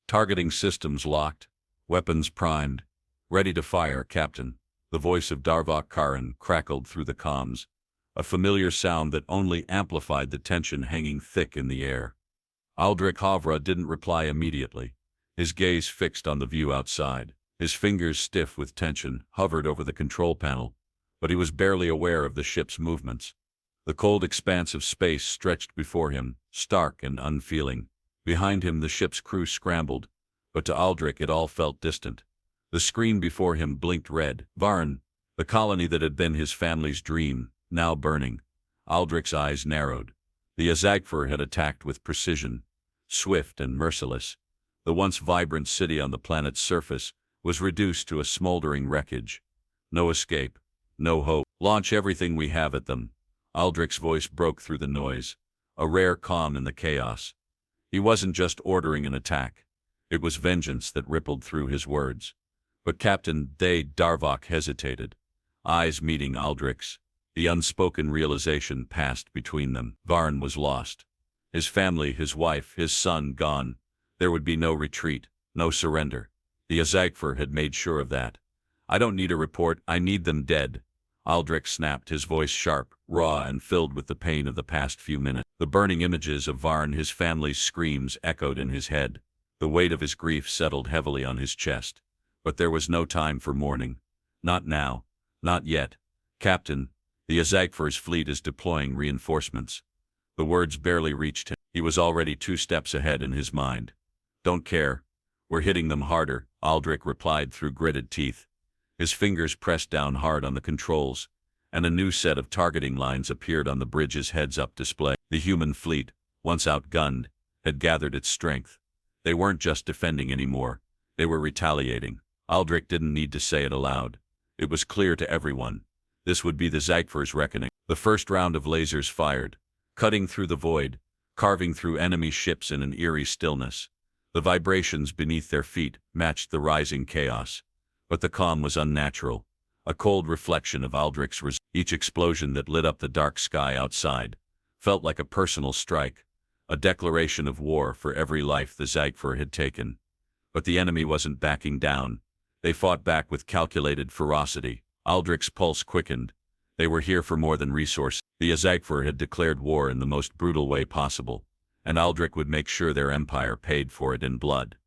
Targeting systems locked, weapons primed. Ready to fire, Captain. The voice of Darvok Karan crackled through the comms, a familiar sound that only amplified the tension hanging thick in the air. Aldrich Havra didn't reply immediately, his gaze fixed on the view outside. His fingers, stiff with tension, hovered over the control panel, but he was barely aware of the ship's movements. The cold expanse of space stretched before him, stark and unfeeling. Behind him the ship's crew scrambled, but to Aldrich it all felt distant. The screen before him blinked red. Varn, the colony that had been his family's dream, now burning. Aldrich's eyes narrowed. The Azagfor had attacked with precision, swift and merciless. The once vibrant city on the planet's surface was reduced to a smoldering wreckage. No escape, no hope. Launch everything we have at them. Aldrich's voice broke through the noise, a rare calm in the chaos. He wasn't just ordering an attack. It was vengeance that rippled through his words. But Captain Darvok hesitated, eyes meeting Aldrich's. The unspoken realization passed between them. Varn was lost. His family, his wife, his son gone. There would be no retreat, no surrender. The Azagfor had made sure of that. I don't need a report, I need them dead. Aldrich snapped, his voice sharp, raw, and filled with the pain of the past few minutes. The burning images of Varn, his family's screams, echoed in his head. The weight of his grief settled heavily on his chest. But there was no time for mourning. Not now. Not yet. Captain, the Azagfor's fleet is deploying reinforcements. The words barely reached him. He was already 2 steps ahead in his mind. Don't care. We're hitting them harder, Aldrich replied through gritted teeth. His fingers pressed down hard on the controls, and a new set of targeting lines appeared on the bridge's heads-up display. The human fleet, once outgunned, had gathered its strength. They weren't just defending anymore. They were retaliating. Aldrich didn't need to say it aloud. It was clear to everyone. This would be the Azagfor's reckoning. The first round of lasers fired, cutting through the void, carving through enemy ships in an eerie stillness. The vibrations beneath their feet matched the rising chaos. But the calm was unnatural, a cold reflection of Aldrich's resolve. Each explosion that lit up the dark sky outside felt like a personal strike, a declaration of war for every life the Azagfor had taken. But the enemy wasn't backing down. They fought back with calculated ferocity. Aldrich's pulse quickened. They were here for more than resources. The Azagfor had declared war in the most brutal way possible, and Aldrich would make sure their empire paid for it in blood.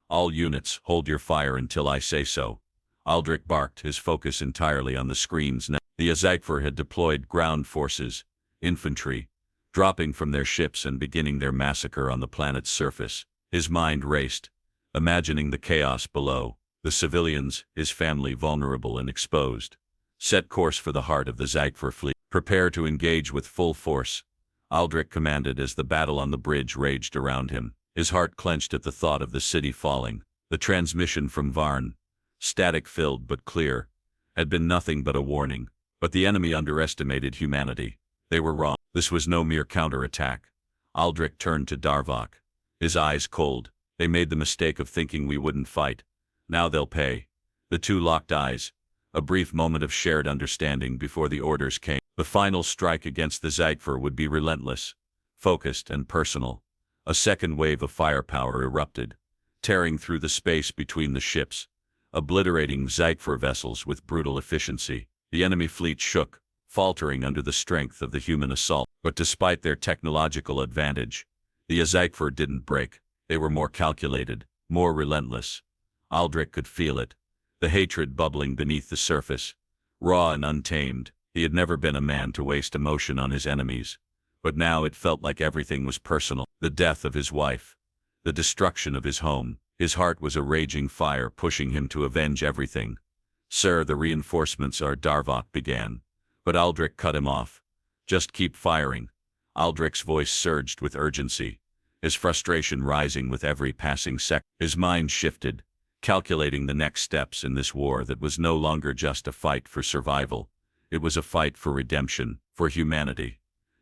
All units, hold your fire until I say so. Aldrich barked, his focus entirely on the screens now. The Azagfor had deployed ground forces, infantry, dropping from their ships and beginning their massacre on the planet's surface. His mind raced, imagining the chaos below, the civilians, his family vulnerable and exposed. Set course for the heart of the Azagfor fleet. Prepare to engage with full force, Aldrich commanded as the battle on the bridge raged around him. His heart clenched at the thought of the city falling. The transmission from Varn, static-filled but clear, had been nothing but a warning. But the enemy underestimated humanity. They were wrong. This was no mere counterattack. Aldrich turned to Darvok, his eyes cold. They made the mistake of thinking we wouldn't fight. Now they'll pay. The two locked eyes, a brief moment of shared understanding before the orders came. The final strike against the Azagfor would be relentless, focused and personal. A second wave of firepower erupted, tearing through the space between the ships, obliterating Azagfor vessels with brutal efficiency. The enemy fleet shook, faltering under the strength of the human assault. But despite their technological advantage, the Azagfor didn't break. They were more calculated, more relentless. Aldrich could feel it, the hatred bubbling beneath the surface, raw and untamed. He had never been a man to waste emotion on his enemies, but now it felt like everything was personal. The death of his wife, the destruction of his home. His heart was a raging fire pushing him to avenge everything. Sir, the reinforcements are, Darvok began, but Aldrich cut him off. Just keep firing. Aldrich's voice surged with urgency, his frustration rising with every passing second. His mind shifted, calculating the next steps in this war that was no longer just a fight for survival. It was a fight for redemption, for humanity.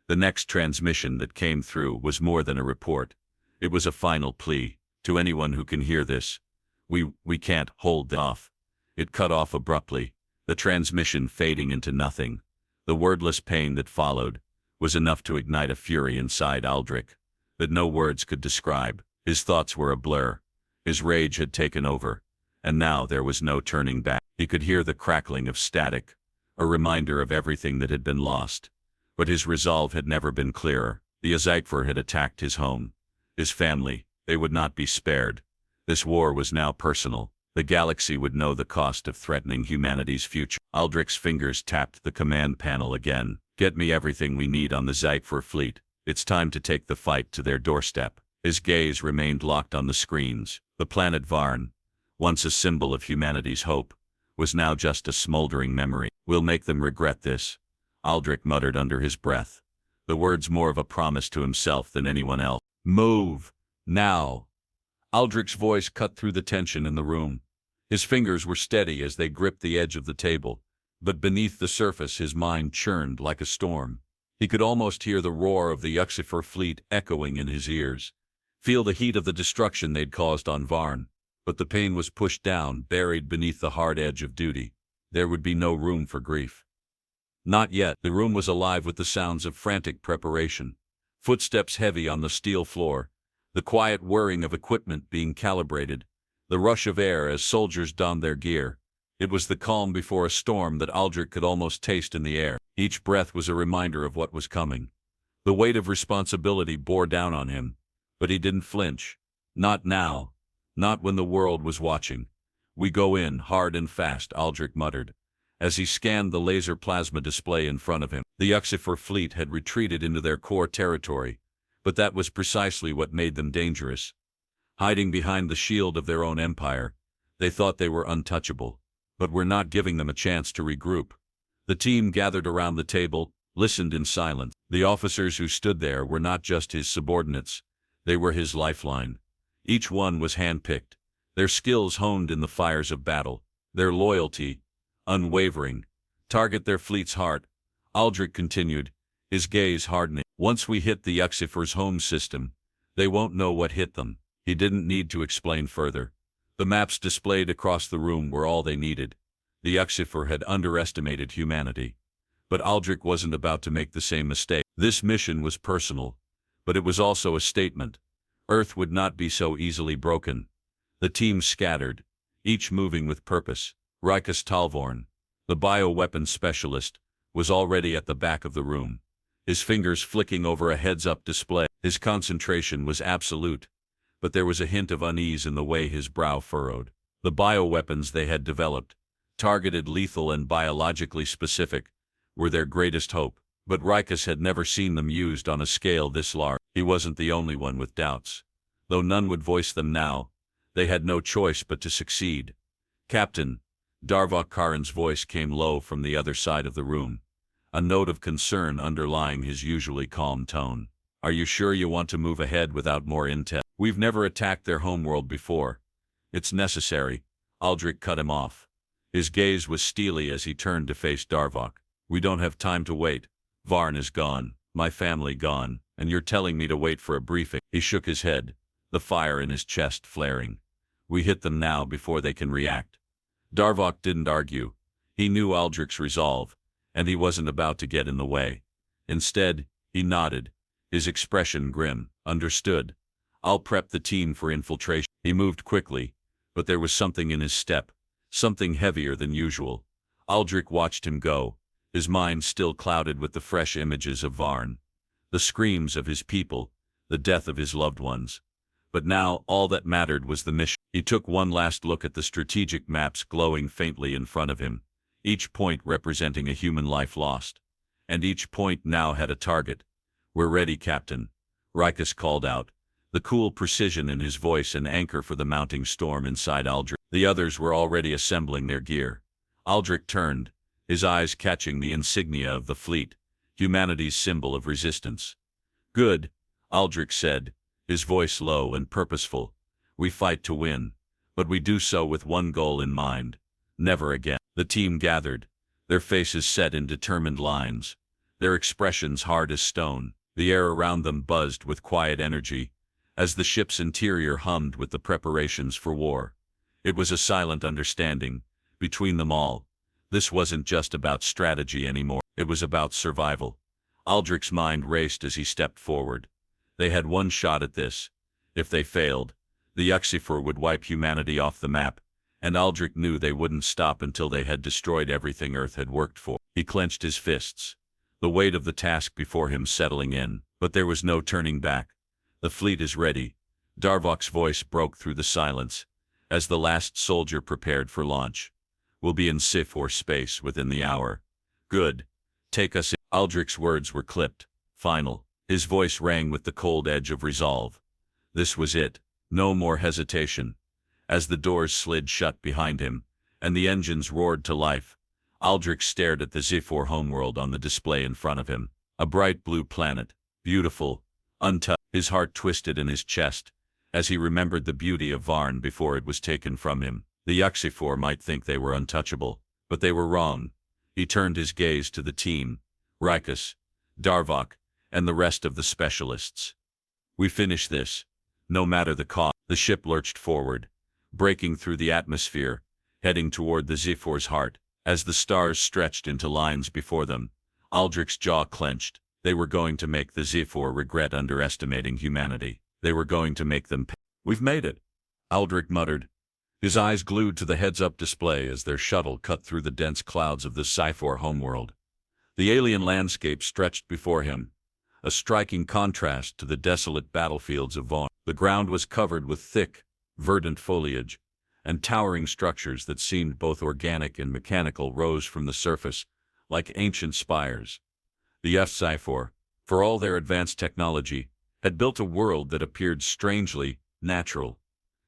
The next transmission that came through was more than a report. It was a final plea. To anyone who can hear this, we can't hold off. It cut off abruptly, the transmission fading into nothing. The wordless pain that followed was enough to ignite a fury inside Aldrich that no words could describe. His thoughts were a blur, His rage had taken over, and now there was no turning back. He could hear the crackling of static, a reminder of everything that had been lost. But his resolve had never been clearer. The Azikfor had attacked his home, his family. They would not be spared. This war was now personal. The galaxy would know the cost of threatening humanity's future. Aldrich's fingers tapped the command panel again. Get me everything we need on the Azikfor fleet. It's time to take the fight to their doorstep. His gaze remained locked on the screens. The planet Varn, once a symbol of humanity's hope, was now just a smoldering memory. We'll make them regret this, Aldrich muttered under his breath, the words more of a promise to himself than anyone else. Move! Now! Aldrich's voice cut through the tension in the room. His fingers were steady as they gripped the edge of the table, but beneath the surface his mind churned like a storm. He could almost hear the roar of the Azikfor fleet echoing in his ears, feel the heat of the destruction they'd caused on Varn. But the pain was pushed down, buried beneath the hard edge of duty. There would be no room for grief. Not yet. The room was alive with the sounds of frantic preparation. Footsteps heavy on the steel floor, the quiet whirring of equipment being calibrated, the rush of air as soldiers donned their gear. It was the calm before a storm that Aldrich could almost taste in the air. Each breath was a reminder of what was coming. The weight of responsibility bore down on him, but he didn't flinch. Not now. Not when the world was watching. We go in, hard and fast, Aldrich muttered, as he scanned the laser plasma display in front of him. The Azikfor fleet had retreated into their core territory, but that was precisely what made them dangerous. Hiding behind the shield of their own empire, they thought they were untouchable, but were not giving them a chance to regroup. The team gathered around the table, listened in silence. The officers who stood there were not just his subordinates, they were his lifeline. Each one was handpicked, their skills honed in the fires of battle, their loyalty unwavering. Target their fleet's heart, Aldrich continued, his gaze hardening. Once we hit the Azikfor's home system, they won't know what hit them. He didn't need to explain further. The maps displayed across the room were all they needed. The Azikfor had underestimated humanity. But Aldrich wasn't about to make the same mistake. This mission was personal, but it was also a statement. Earth would not be so easily broken. The team scattered, each moving with purpose. Rikus Talvorn, the bioweapon specialist, was already at the back of the room, his fingers flicking over a heads-up display. His concentration was absolute, but there was a hint of unease in the way his brow furrowed. The bioweapons they had developed, targeted, lethal and biologically specific, were their greatest hope, but Rikus had never seen them used on a scale this large. He wasn't the only one with doubts. Though none would voice them now, they had no choice but to succeed. Captain, Darvok Karin's voice came low from the other side of the room, a note of concern underlying his usually calm tone. Are you sure you want to move ahead without more intel? We've never attacked their homeworld before. It's necessary. Aldrich cut him off. His gaze was steely as he turned to face Darvok. We don't have time to wait. Varn is gone, my family gone, and you're telling me to wait for a briefing. He shook his head, the fire in his chest flaring. We hit them now before they can react. Darvok didn't argue. He knew Aldrich's resolve, and he wasn't about to get in the way. Instead, he nodded, his expression grim. Understood. I'll prep the team for infiltration. He moved quickly, but there was something in his step, something heavier than usual. Aldrich watched him go, his mind still clouded with the fresh images of Varn, the screams of his people, the death of his loved ones. But now all that mattered was the mission. He took one last look at the strategic maps glowing faintly in front of him, each point representing a human life lost. And each point now had a target. We're ready, Captain, Rikus called out, the cool precision in his voice an anchor for the mounting storm inside Aldrich. The others were already assembling their gear. Aldrich turned, his eyes catching the insignia of the fleet, humanity's symbol of resistance. Good, Aldrich said, his voice low and purposeful. We fight to win, but we do so with one goal in mind. Never again. The team gathered, their faces set in determined lines, their expressions hard as stone. The air around them buzzed with quiet energy, as the ship's interior hummed with the preparations for war. It was a silent understanding, between them all. This wasn't just about strategy anymore, it was about survival. Aldrich's mind raced as he stepped forward. They had one shot at this. If they failed, The Uxifor would wipe humanity off the map, and Aldrich knew they wouldn't stop until they had destroyed everything Earth had worked for. He clenched his fists, the weight of the task before him settling in, but there was no turning back. The fleet is ready. Darvok's voice broke through the silence, as the last soldier prepared for launch. We'll be in Sifor space within the hour. Good. Take us in. Aldrich's words were clipped, final. His voice rang with the cold edge of resolve. This was it. No more hesitation. As the doors slid shut behind him, and the engines roared to life, Aldrich stared at the Sifor homeworld on the display in front of him. A bright blue planet, beautiful, untouched. His heart twisted in his chest, as he remembered the beauty of Varn before it was taken from him. The Uxifor might think they were untouchable, but they were wrong. He turned his gaze to the team, Rikus, Darvok, and the rest of the specialists. We finish this, no matter the cost. The ship lurched forward, breaking through the atmosphere, heading toward the Sifor's heart. As the stars stretched into lines before them, Aldrich's jaw clenched. They were going to make the Sifor regret underestimating humanity. They were going to make them pay. We've made it, Aldrich muttered, his eyes glued to the heads-up display as their shuttle cut through the dense clouds of the Sifor homeworld. The alien landscape stretched before him, a striking contrast to the desolate battlefields of Vaughn. The ground was covered with thick, verdant foliage, and towering structures that seemed both organic and mechanical rose from the surface, like ancient spires. The Sifor, for all their advanced technology, had built a world that appeared strangely natural.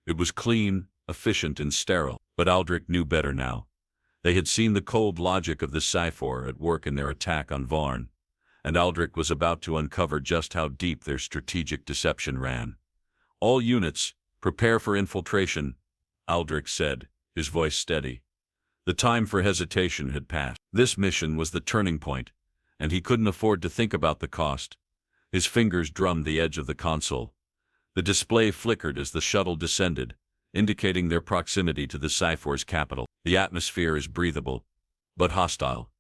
It was clean, efficient, and sterile. But Aldrich knew better now. They had seen the cold logic of the Sifor at work in their attack on Varn, and Aldrich was about to uncover just how deep their strategic deception ran. All units, prepare for infiltration, Aldrich said, his voice steady. The time for hesitation had passed. This mission was the turning point, and he couldn't afford to think about the cost. His fingers drummed the edge of the console. The display flickered as the shuttle descended, indicating their proximity to the Sifor's capital. The atmosphere is breathable, but hostile.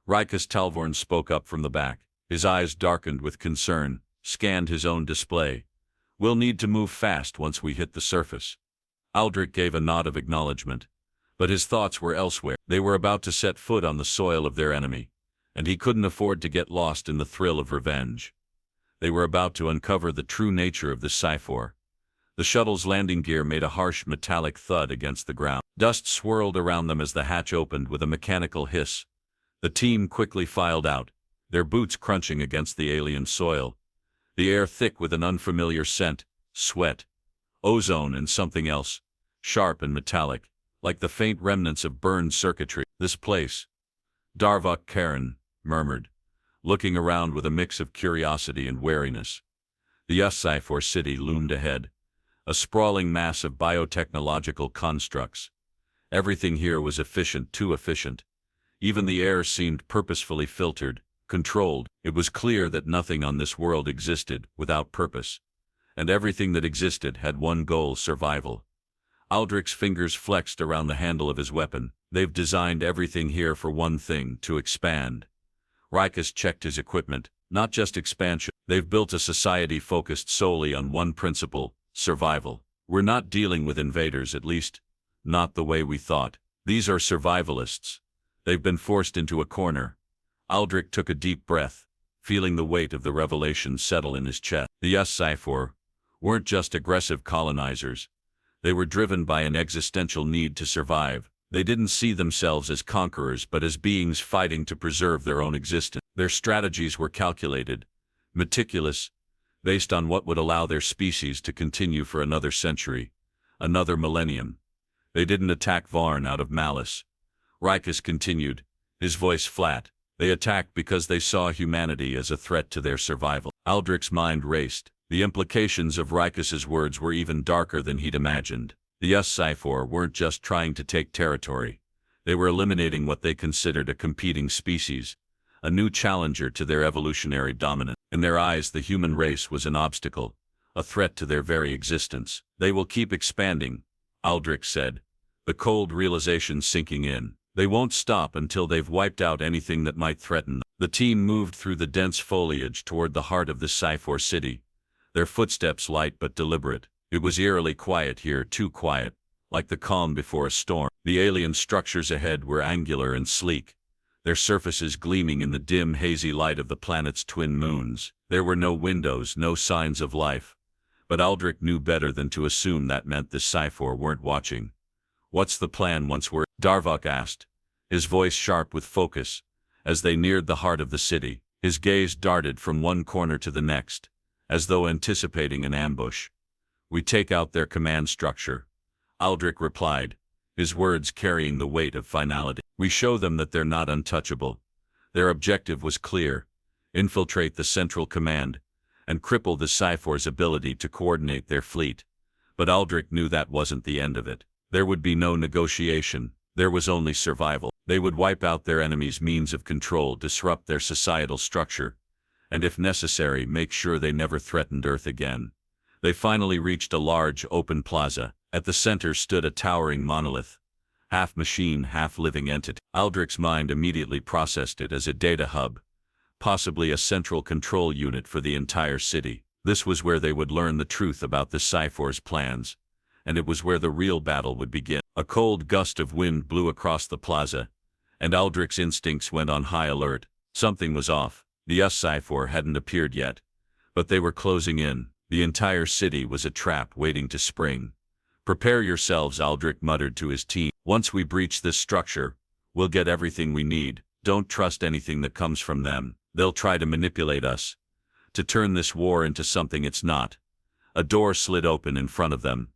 Rikus Talvorn spoke up from the back. His eyes darkened with concern, scanned his own display. We'll need to move fast once we hit the surface. Aldrich gave a nod of acknowledgement, but his thoughts were elsewhere. They were about to set foot on the soil of their enemy, and he couldn't afford to get lost in the thrill of revenge. They were about to uncover the true nature of the Sifor. The shuttle's landing gear made a harsh metallic thud against the ground. Dust swirled around them as the hatch opened with a mechanical hiss. The team quickly filed out, their boots crunching against the alien soil. The air thick with an unfamiliar scent, sweat, ozone, and something else, sharp and metallic, like the faint remnants of burned circuitry. This place, Darvok Karen murmured, looking around with a mix of curiosity and wariness. The Sifor city loomed ahead, a sprawling mass of biotechnological constructs. Everything here was efficient, too efficient. Even the air seemed purposefully filtered, controlled. It was clear that nothing on this world existed without purpose, and everything that existed had one goal: survival. Aldrich's fingers flexed around the handle of his weapon. They've designed everything here for one thing: to expand. Rikus checked his equipment, not just expansion. They've built a society focused solely on one principle: survival. We're not dealing with invaders, at least, not the way we thought. These are survivalists. They've been forced into a corner. Aldrich took a deep breath, feeling the weight of the revelation settle in his chest. The Sifor weren't just aggressive colonizers. They were driven by an existential need to survive. They didn't see themselves as conquerors but as beings fighting to preserve their own existence. Their strategies were calculated, meticulous, based on what would allow their species to continue for another century, another millennium. They didn't attack Varn out of malice. Rikus continued, his voice flat. They attacked because they saw humanity as a threat to their survival. Aldrich's mind raced. The implications of Rikus's words were even darker than he'd imagined. The Sifor weren't just trying to take territory. They were eliminating what they considered a competing species, a new challenger to their evolutionary dominance. In their eyes, the human race was an obstacle, a threat to their very existence. They will keep expanding, Aldrich said, the cold realization sinking in. They won't stop until they've wiped out anything that might threaten them. The team moved through the dense foliage toward the heart of the Sifor city, their footsteps light but deliberate. It was eerily quiet here, too quiet, like the calm before a storm. The alien structures ahead were angular and sleek, their surfaces gleaming in the dim, hazy light of the planet's twin moons. There were no windows, no signs of life. But Aldrich knew better than to assume that meant the Cypher weren't watching. "What's the plan once we're—" Darvok asked, his voice sharp with focus. As they neared the heart of the city, his gaze darted from one corner to the next, as though anticipating an ambush. "We take out their command structure," Aldrich replied, his words carrying the weight of finality. "We show them that they're not untouchable." Their objective was clear: infiltrate the central command, and cripple the Cypher's ability to coordinate their fleet. But Aldrich knew that wasn't the end of it. There would be no negotiation, there was only survival. They would wipe out their enemy's means of control, disrupt their societal structure, and if necessary make sure they never threatened Earth again. They finally reached a large, open plaza. At the center stood a towering monolith, half machine, half living entity. Aldrich's mind immediately processed it as a data hub, possibly a central control unit for the entire city. This was where they would learn the truth about the Cypher's plans, and it was where the real battle would begin. A cold gust of wind blew across the plaza, and Aldrich's instincts went on high alert. Something was off. The Cypher hadn't appeared yet, but they were closing in. The entire city was a trap waiting to spring. "Prepare yourselves," Aldrich muttered to his team. "Once we breach this structure, we'll get everything we need. Don't trust anything that comes from them. They'll try to manipulate us, to turn this war into something it's not." A door slid open in front of them,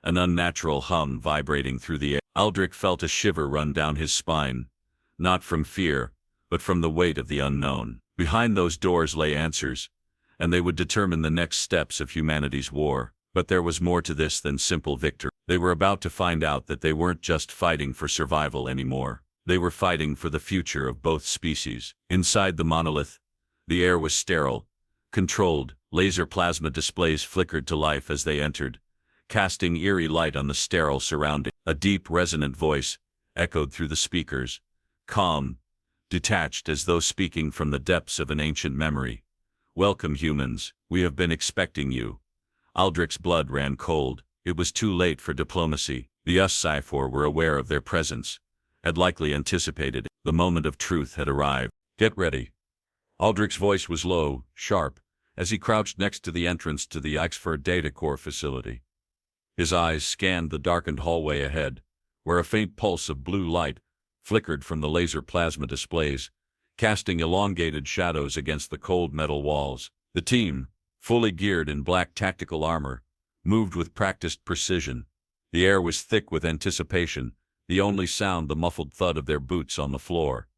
an unnatural hum vibrating through the air. Aldrich felt a shiver run down his spine, not from fear, but from the weight of the unknown. Behind those doors lay answers, and they would determine the next steps of humanity's war. But there was more to this than simple victory. They were about to find out that they weren't just fighting for survival anymore. They were fighting for the future of both species. Inside the monolith, the air was sterile, controlled. Laser plasma displays flickered to life as they entered, casting eerie light on the sterile surroundings. A deep, resonant voice echoed through the speakers, calm, detached, as though speaking from the depths of an ancient memory. "Welcome, humans. We have been expecting you." Aldrich's blood ran cold. It was too late for diplomacy. The Cypher were aware of their presence, had likely anticipated it. The moment of truth had arrived. "Get ready." Aldrich's voice was low, sharp, as he crouched next to the entrance to the Cypher data core facility. His eyes scanned the darkened hallway ahead, where a faint pulse of blue light flickered from the laser plasma displays, casting elongated shadows against the cold metal walls. The team, fully geared in black tactical armor, moved with practiced precision. The air was thick with anticipation, the only sound the muffled thud of their boots on the floor.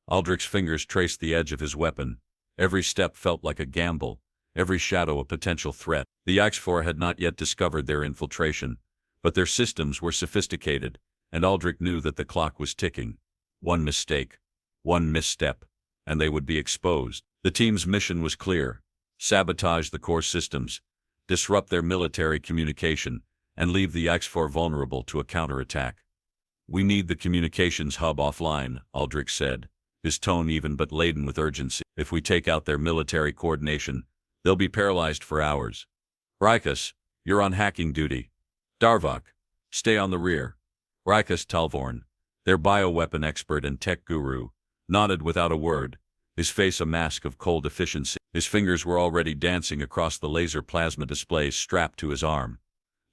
Aldrich's fingers traced the edge of his weapon. Every step felt like a gamble, every shadow a potential threat. The Cypher had not yet discovered their infiltration, but their systems were sophisticated, and Aldrich knew that the clock was ticking. One mistake, one misstep, and they would be exposed. The team's mission was clear: sabotage the core systems, disrupt their military communication, and leave the Cypher vulnerable to a counterattack. "We need the communications hub offline," Aldrich said, his tone even but laden with urgency. "If we take out their military coordination, they'll be paralyzed for hours. Rikus, you're on hacking duty. Darvok, stay on the rear." Rikus Talvorn, their bioweapon expert and tech guru, nodded without a word, his face a mask of cold efficiency. His fingers were already dancing across the laser plasma displays strapped to his arm.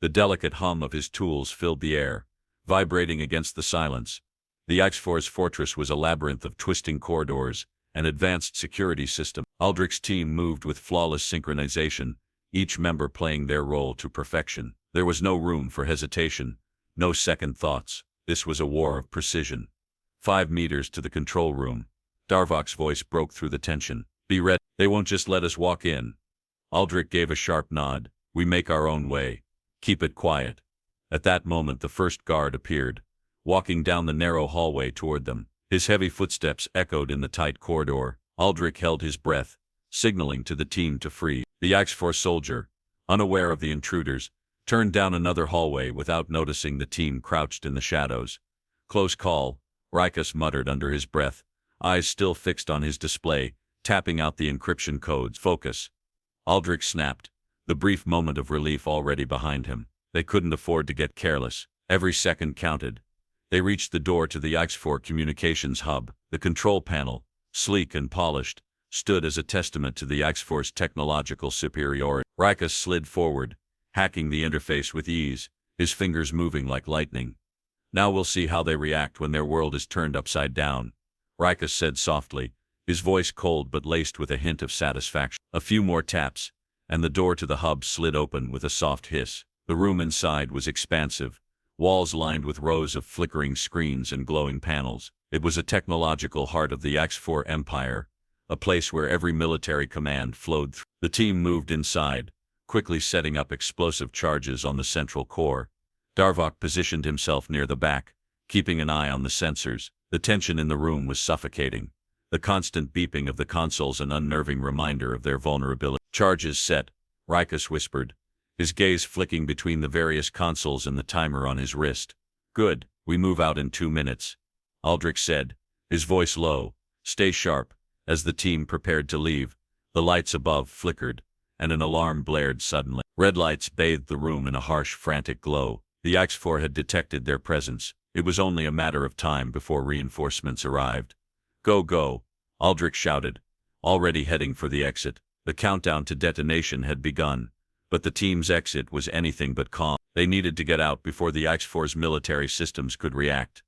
The delicate hum of his tools filled the air, vibrating against the silence. The Cypher's fortress was a labyrinth of twisting corridors, an advanced security system. Aldrich's team moved with flawless synchronization, each member playing their role to perfection. There was no room for hesitation, no second thoughts. This was a war of precision. 5 meters to the control room, Darvok's voice broke through the tension. "Be ready. They won't just let us walk in." Aldrich gave a sharp nod. "We make our own way. Keep it quiet." At that moment the first guard appeared, walking down the narrow hallway toward them. His heavy footsteps echoed in the tight corridor. Aldrich held his breath, signaling to the team to freeze. The Cypher soldier, unaware of the intruders, turned down another hallway without noticing the team crouched in the shadows. "Close call," Rikus muttered under his breath, eyes still fixed on his display, tapping out the encryption codes. "Focus." Aldrich snapped, the brief moment of relief already behind him. They couldn't afford to get careless. Every second counted. They reached the door to the X4 communications hub. The control panel, sleek and polished, stood as a testament to the X4's technological superiority. Rikus slid forward, hacking the interface with ease, his fingers moving like lightning. "Now we'll see how they react when their world is turned upside down," Rikus said softly, his voice cold but laced with a hint of satisfaction. A few more taps, and the door to the hub slid open with a soft hiss. The room inside was expansive, walls lined with rows of flickering screens and glowing panels. It was a technological heart of the X4 Empire, a place where every military command flowed through. The team moved inside, quickly setting up explosive charges on the central core. Darvok positioned himself near the back, keeping an eye on the sensors. The tension in the room was suffocating. The constant beeping of the consoles an unnerving reminder of their vulnerability. "Charges set," Rikus whispered, his gaze flicking between the various consoles and the timer on his wrist. "Good, we move out in 2 minutes," Aldrich said, his voice low. "Stay sharp." As the team prepared to leave, the lights above flickered, and an alarm blared suddenly. Red lights bathed the room in a harsh, frantic glow. The X4 had detected their presence. It was only a matter of time before reinforcements arrived. "Go, go," Aldrich shouted, already heading for the exit. The countdown to detonation had begun, but the team's exit was anything but calm. They needed to get out before the X4's military systems could react.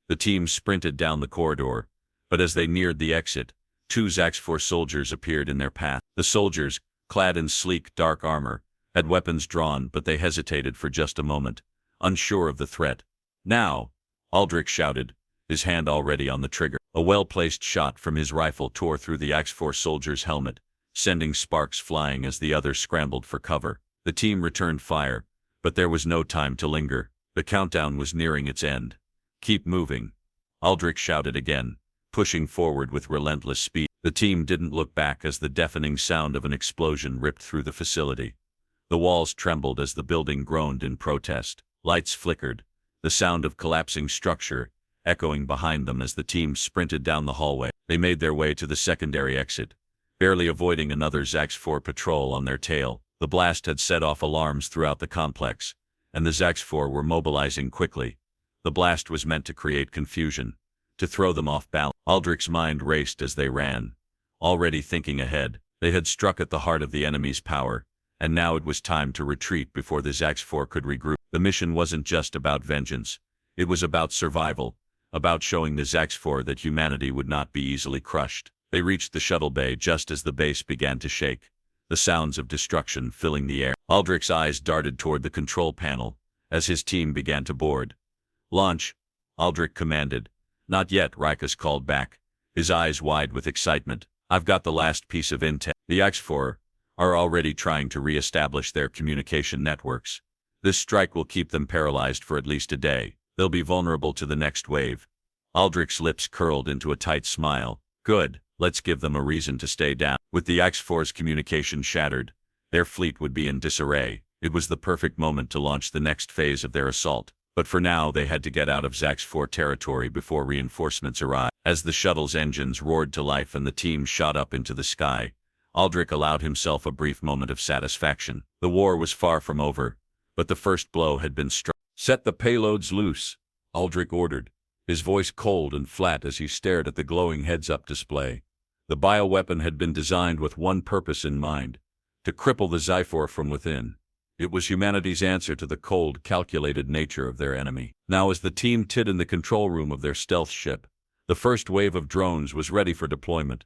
The team sprinted down the corridor, but as they neared the exit, 2 X4 soldiers appeared in their path. The soldiers, clad in sleek, dark armor, had weapons drawn, but they hesitated for just a moment, unsure of the threat. "Now!" Aldrich shouted, his hand already on the trigger. A well-placed shot from his rifle tore through the X4 soldier's helmet, sending sparks flying as the others scrambled for cover. The team returned fire, but there was no time to linger. The countdown was nearing its end. "Keep moving," Aldrich shouted again, pushing forward with relentless speed. The team didn't look back as the deafening sound of an explosion ripped through the facility. The walls trembled as the building groaned in protest. Lights flickered, the sound of collapsing structure echoing behind them as the team sprinted down the hallway. They made their way to the secondary exit, barely avoiding another X4 patrol on their tail. The blast had set off alarms throughout the complex, and the X4 were mobilizing quickly. The blast was meant to create confusion, to throw them off balance. Aldrich's mind raced as they ran, already thinking ahead. They had struck at the heart of the enemy's power, and now it was time to retreat before the X4 could regroup. The mission wasn't just about vengeance. It was about survival, about showing the X4 that humanity would not be easily crushed. They reached the shuttle bay just as the base began to shake, the sounds of destruction filling the air. Aldrich's eyes darted toward the control panel as his team began to board. "Launch," Aldrich commanded. "Not yet," Rikus called back, his eyes wide with excitement. "I've got the last piece of intel. The X4 are already trying to re-establish their communication networks. This strike will keep them paralyzed for at least a day. They'll be vulnerable to the next wave." Aldrich's lips curled into a tight smile. "Good, let's give them a reason to stay down." With the X4's communication shattered, their fleet would be in disarray. It was the perfect moment to launch the next phase of their assault. But for now they had to get out of X4 territory before reinforcements arrived. As the shuttle's engines roared to life and the team shot up into the sky, Aldrich allowed himself a brief moment of satisfaction. The war was far from over, but the first blow had been struck. "Set the payloads loose," Aldrich ordered, his voice cold and flat as he stared at the glowing heads-up display. The bioweapon had been designed with one purpose in mind: to cripple the X4 from within. It was humanity's answer to the cold, calculated nature of their enemy. Now as the team hid in the control room of their stealth ship, the first wave of drones was ready for deployment.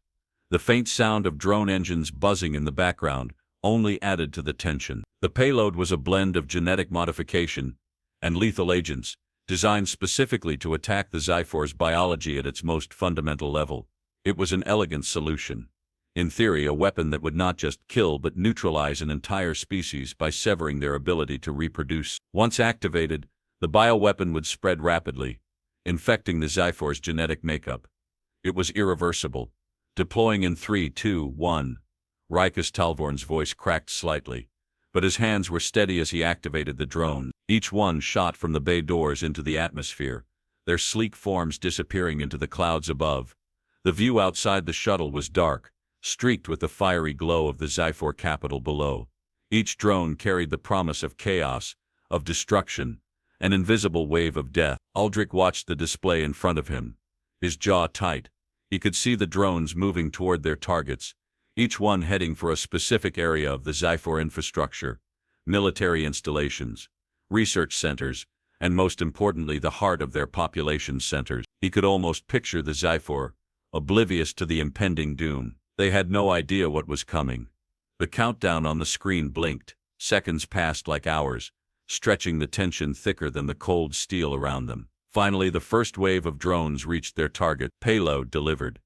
The faint sound of drone engines buzzing in the background only added to the tension. The payload was a blend of genetic modification and lethal agents, designed specifically to attack the X4's biology at its most fundamental level. It was an elegant solution. In theory, a weapon that would not just kill but neutralize an entire species by severing their ability to reproduce. Once activated, the bioweapon would spread rapidly, infecting the X4's genetic makeup. It was irreversible. "Deploying in 3, 2, 1. Rikus Talvorn's voice cracked slightly, but his hands were steady as he activated the drone. Each one shot from the bay doors into the atmosphere, their sleek forms disappearing into the clouds above. The view outside the shuttle was dark, streaked with the fiery glow of the X4 capital below. Each drone carried the promise of chaos, of destruction, an invisible wave of death. Aldrich watched the display in front of him, his jaw tight. He could see the drones moving toward their targets, each one heading for a specific area of the Zyphor infrastructure, military installations, research centers, and most importantly the heart of their population centers. He could almost picture the Zyphor, oblivious to the impending doom. They had no idea what was coming. The countdown on the screen blinked. Seconds passed like hours, stretching the tension thicker than the cold steel around them. Finally, the first wave of drones reached their target. Payload delivered.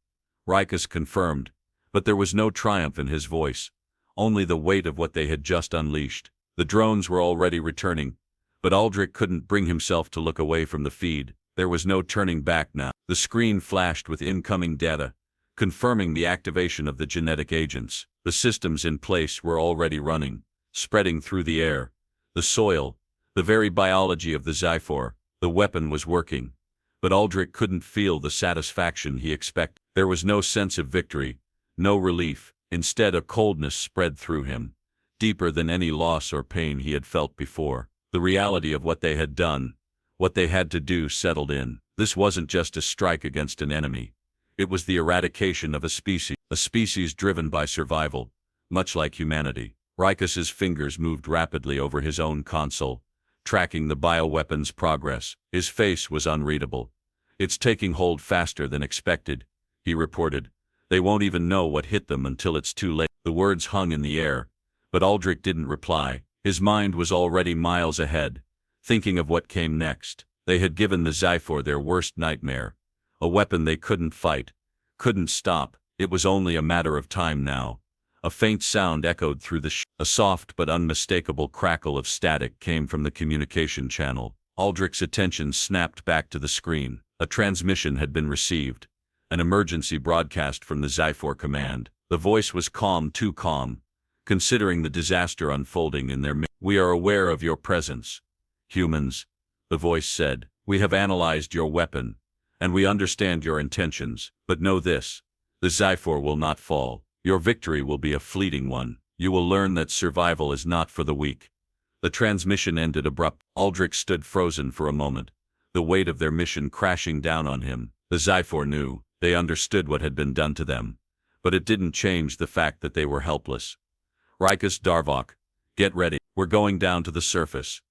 Rikus confirmed, but there was no triumph in his voice, only the weight of what they had just unleashed. The drones were already returning, but Aldrich couldn't bring himself to look away from the feed. There was no turning back now. The screen flashed with incoming data, confirming the activation of the genetic agents. The systems in place were already running, spreading through the air, the soil, the very biology of the Zyphor. The weapon was working, but Aldrich couldn't feel the satisfaction he expected. There was no sense of victory, no relief. Instead, a coldness spread through him, deeper than any loss or pain he had felt before. The reality of what they had done, what they had to do, settled in. This wasn't just a strike against an enemy. It was the eradication of a species driven by survival, much like humanity. Rikus's fingers moved rapidly over his own console, tracking the bioweapon's progress. His face was unreadable. "It's taking hold faster than expected," he reported. "They won't even know what hit them until it's too late." The words hung in the air, but Aldrich didn't reply. His mind was already miles ahead, thinking of what came next. They had given the Zyphor their worst nightmare, a weapon they couldn't fight, couldn't stop. It was only a matter of time now. A faint sound echoed through the a soft but unmistakable crackle of static came from the communication channel. Aldrich's attention snapped back to the screen. A transmission had been received, an emergency broadcast from the Zyphor command. The voice was calm, too calm, considering the disaster unfolding in their midst. "We are aware of your presence, humans," the voice said. "We have analyzed your weapon, and we understand your intentions. But know this, the Zyphor will not fall. Your victory will be a fleeting one. You will learn that survival is not for the weak." The transmission ended abruptly. Aldrich stood frozen for a moment, the weight of their mission crashing down on him. The Zyphor knew, they understood what had been done to them, but it didn't change the fact that they were helpless. "Rikus, Darvok, get ready. We're going down to the surface,"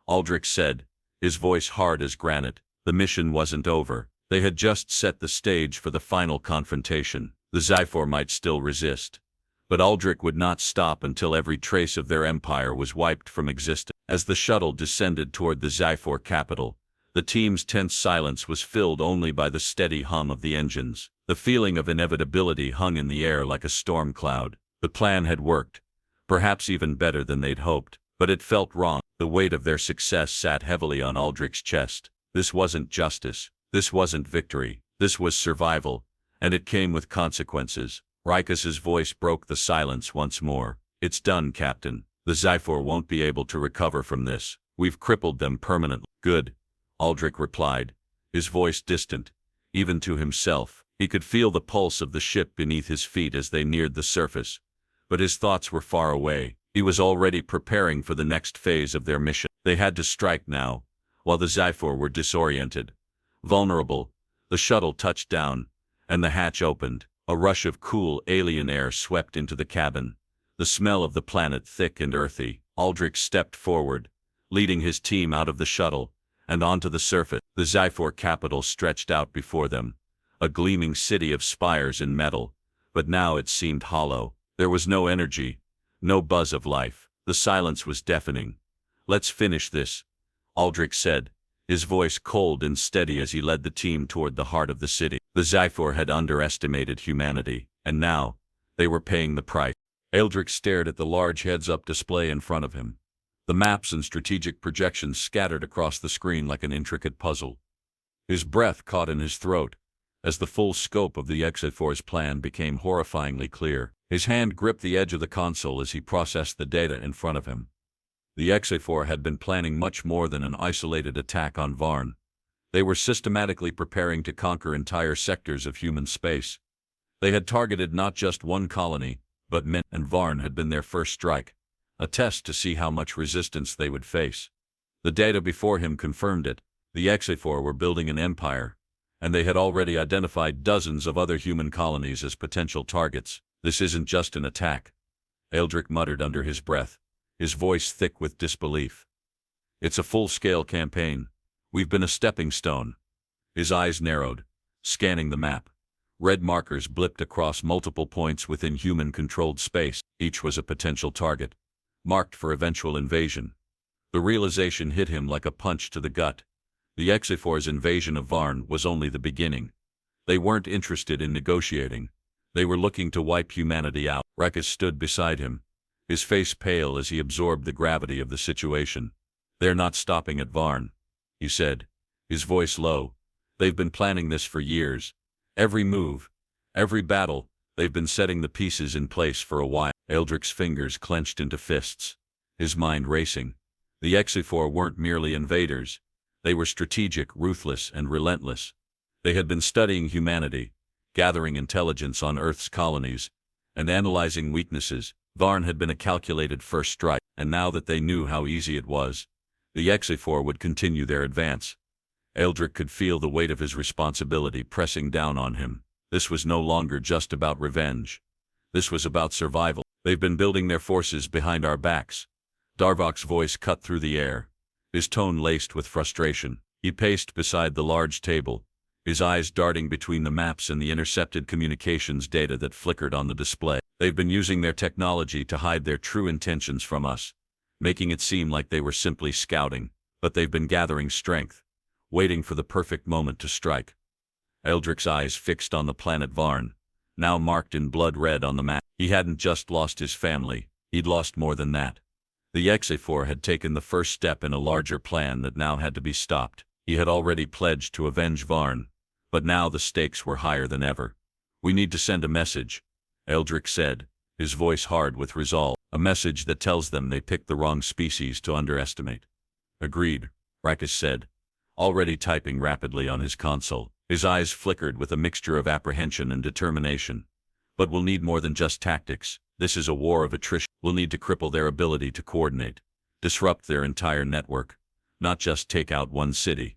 Aldrich said, his voice hard as granite. The mission wasn't over. They had just set the stage for the final confrontation. The Zyphor might still resist, but Aldrich would not stop until every trace of their empire was wiped from existence. As the shuttle descended toward the Zyphor capital, the team's tense silence was filled only by the steady hum of the engines. The feeling of inevitability hung in the air like a storm cloud. The plan had worked, perhaps even better than they'd hoped, but it felt wrong. The weight of their success sat heavily on Aldrich's chest. This wasn't justice. This wasn't victory. This was survival, and it came with consequences. Rikus's voice broke the silence once more. "It's done, Captain. The Zyphor won't be able to recover from this. We've crippled them permanently." "Good," Aldrich replied, his voice distant, even to himself. He could feel the pulse of the ship beneath his feet as they neared the surface, but his thoughts were far away. He was already preparing for the next phase of their mission. They had to strike now, while the Zyphor were disoriented, vulnerable. The shuttle touched down, and the hatch opened. A rush of cool alien air swept into the cabin, the smell of the planet thick and earthy. Aldrich stepped forward, leading his team out of the shuttle and onto the surface. The Zyphor capital stretched out before them, a gleaming city of spires and metal, but now it seemed hollow. There was no energy, no buzz of life. The silence was deafening. "Let's finish this," Aldrich said, his voice cold and steady as he led the team toward the heart of the city. The Zyphor had underestimated humanity, and now, they were paying the price. Aldrich stared at the large heads-up display in front of him. The maps and strategic projections scattered across the screen like an intricate puzzle. His breath caught in his throat, as the full scope of the Zyphor's plan became horrifyingly clear. His hand gripped the edge of the console as he processed the data in front of him. The Zyphor had been planning much more than an isolated attack on Varn. They were systematically preparing to conquer entire sectors of human space. They had targeted not just one colony, but many, and Varn had been their first strike, a test to see how much resistance they would face. The data before him confirmed it. The Xafor were building an empire, and they had already identified dozens of other human colonies as potential targets. This isn't just an attack, Eldrick muttered under his breath, his voice thick with disbelief. It's a full-scale campaign. We've been a stepping stone. His eyes narrowed, scanning the map. Red markers blipped across multiple points within human-controlled space. Each was a potential target, marked for eventual invasion. The realization hit him like a punch to the gut. The Xafor's invasion of Varn was only the beginning. They weren't interested in negotiating. They were looking to wipe humanity out. Rakus stood beside him, his face pale as he absorbed the gravity of the situation. They're not stopping at Varn, he said, his voice low. They've been planning this for years. Every move, every battle, they've been setting the pieces in place for a while. Eldrick's fingers clenched into fists, his mind racing. The Xafor weren't merely invaders. They were strategic, ruthless, and relentless. They had been studying humanity, gathering intelligence on Earth's colonies, and analyzing weaknesses. Varn had been a calculated first strike, and now that they knew how easy it was, the Xafor would continue their advance. Eldrick could feel the weight of his responsibility pressing down on him. This was no longer just about revenge. This was about survival. They've been building their forces behind our backs. Darvok's voice cut through the air, his tone laced with frustration. He paced beside the large table, his eyes darting between the maps and the intercepted communications data that flickered on the display. They've been using their technology to hide their true intentions from us, making it seem like they were simply scouting, but they've been gathering strength, waiting for the perfect moment to strike. Eldrick's eyes fixed on the planet Varn, now marked in blood red on the map. He hadn't just lost his family, he'd lost more than that. The Xafor had taken the first step in a larger plan that now had to be stopped. He had already pledged to avenge Varn, but now the stakes were higher than ever. We need to send a message, Eldrick said, his voice hard with resolve. A message that tells them they picked the wrong species to underestimate. Agreed, Rakus said, already typing rapidly on his console. His eyes flickered with a mixture of apprehension and determination. But we'll need more than just tactics. This is a war of attrition. We'll need to cripple their ability to coordinate, disrupt their entire network, not just take out one city.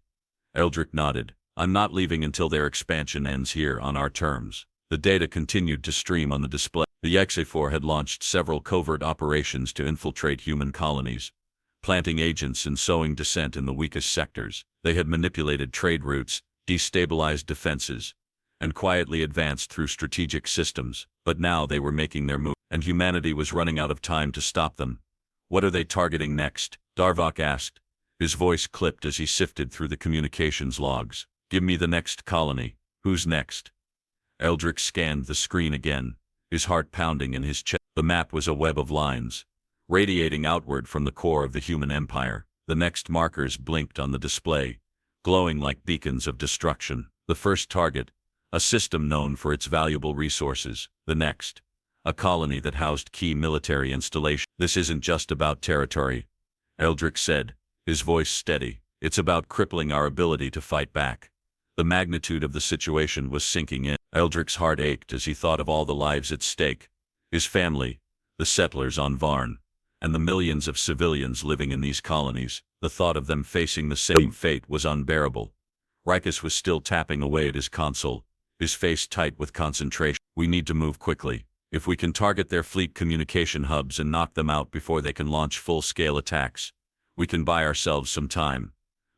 Eldrick nodded. I'm not leaving until their expansion ends here on our terms. The data continued to stream on the display. The Xafor had launched several covert operations to infiltrate human colonies, planting agents and sowing dissent in the weakest sectors. They had manipulated trade routes, destabilized defenses, and quietly advanced through strategic systems. But now they were making their move, and humanity was running out of time to stop them. What are they targeting next? Darvok asked, his voice clipped as he sifted through the communications logs. Give me the next colony. Who's next? Eldrick scanned the screen again, his heart pounding in his chest. The map was a web of lines, radiating outward from the core of the human empire. The next markers blinked on the display, glowing like beacons of destruction. The first target, a system known for its valuable resources. The next, a colony that housed key military installations. This isn't just about territory, Eldrick said, his voice steady. It's about crippling our ability to fight back. The magnitude of the situation was sinking in. Eldrick's heart ached as he thought of all the lives at stake, his family, the settlers on Varn, and the millions of civilians living in these colonies. The thought of them facing the same fate was unbearable. Rakus was still tapping away at his console, his face tight with concentration. We need to move quickly. If we can target their fleet communication hubs and knock them out before they can launch full-scale attacks, we can buy ourselves some time.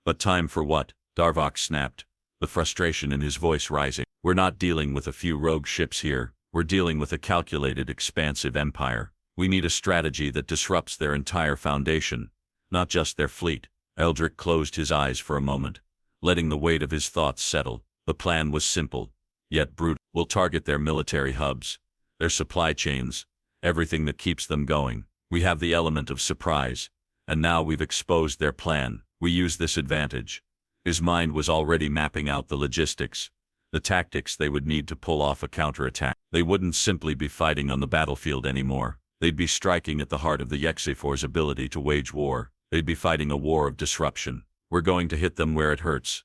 But time for what? Darvok snapped, the frustration in his voice rising. We're not dealing with a few rogue ships here. We're dealing with a calculated, expansive empire. We need a strategy that disrupts their entire foundation, not just their fleet. Eldrick closed his eyes for a moment, letting the weight of his thoughts settle. The plan was simple, yet brutal. We'll target their military hubs, their supply chains, everything that keeps them going. We have the element of surprise, and now we've exposed their plan. We use this advantage. His mind was already mapping out the logistics, the tactics they would need to pull off a counterattack. They wouldn't simply be fighting on the battlefield anymore. They'd be striking at the heart of the Xafor's ability to wage war. They'd be fighting a war of disruption. We're going to hit them where it hurts,